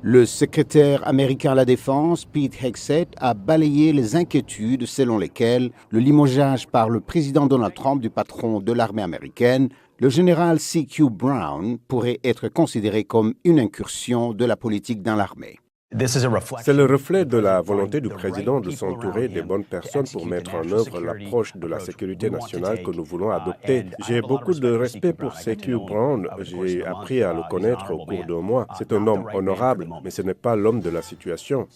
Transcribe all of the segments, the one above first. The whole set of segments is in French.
Le secrétaire américain à la Défense, Pete Hegseth, a balayé les inquiétudes selon lesquelles le limogeage par le président Donald Trump du patron de l'armée américaine, le général C.Q. Brown, pourrait être considéré comme une incursion de la politique dans l'armée. C'est le reflet de la volonté du président de s'entourer des bonnes personnes pour mettre en œuvre l'approche de la sécurité nationale que nous voulons adopter. J'ai beaucoup de respect pour C.Q. Brown. J'ai appris à le connaître au cours d'un mois. C'est un homme honorable, mais ce n'est pas l'homme de la situation.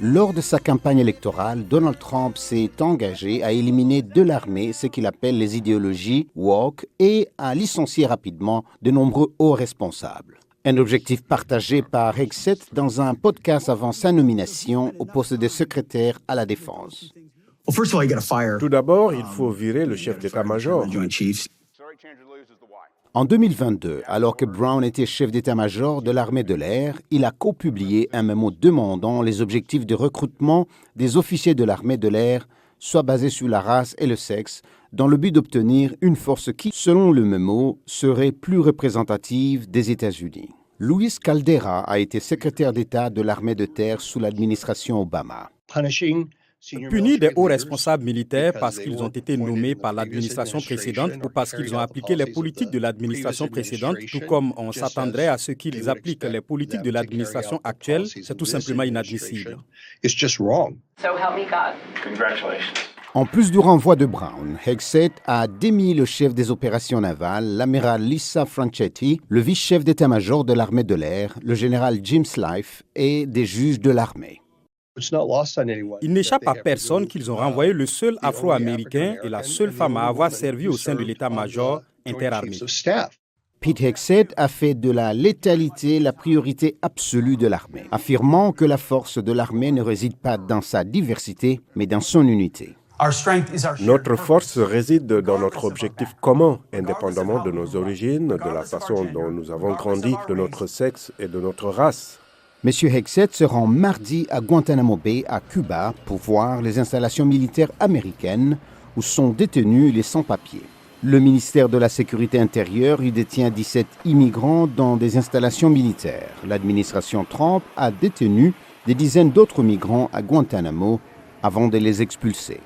Lors de sa campagne électorale, Donald Trump s'est engagé à éliminer de l'armée ce qu'il appelle les idéologies woke et à licencier rapidement de nombreux hauts responsables. Un objectif partagé par Hegseth dans un podcast avant sa nomination au poste de secrétaire à la Défense. Tout d'abord, il faut virer le chef d'état-major. En 2022, alors que Brown était chef d'état-major de l'armée de l'air, il a copublié un mémo demandant les objectifs de recrutement des officiers de l'armée de l'air soient basés sur la race et le sexe, dans le but d'obtenir une force qui, selon le mémo, serait plus représentative des États-Unis. Luis Caldera a été secrétaire d'État de l'armée de terre sous l'administration Obama. Punir des hauts responsables militaires parce qu'ils ont été nommés par l'administration précédente ou parce qu'ils ont appliqué les politiques de l'administration précédente, tout comme on s'attendrait à ce qu'ils appliquent les politiques de l'administration actuelle, c'est tout simplement inadmissible. En plus du renvoi de Brown, Hegseth a démis le chef des opérations navales, l'amiral Lisa Franchetti, le vice-chef d'état-major de l'armée de l'air, le général Jim Slife et des juges de l'armée. Il n'échappe à personne qu'ils ont renvoyé le seul Afro-Américain et la seule femme à avoir servi au sein de l'état-major interarmé. Pete Hegseth a fait de la létalité la priorité absolue de l'armée, affirmant que la force de l'armée ne réside pas dans sa diversité, mais dans son unité. Notre force réside dans notre objectif commun, indépendamment de nos origines, de la façon dont nous avons grandi, de notre sexe et de notre race. M. Hegseth se rend mardi à Guantanamo Bay, à Cuba, pour voir les installations militaires américaines où sont détenus les sans-papiers. Le ministère de la Sécurité intérieure y détient 17 immigrants dans des installations militaires. L'administration Trump a détenu des dizaines d'autres migrants à Guantanamo avant de les expulser.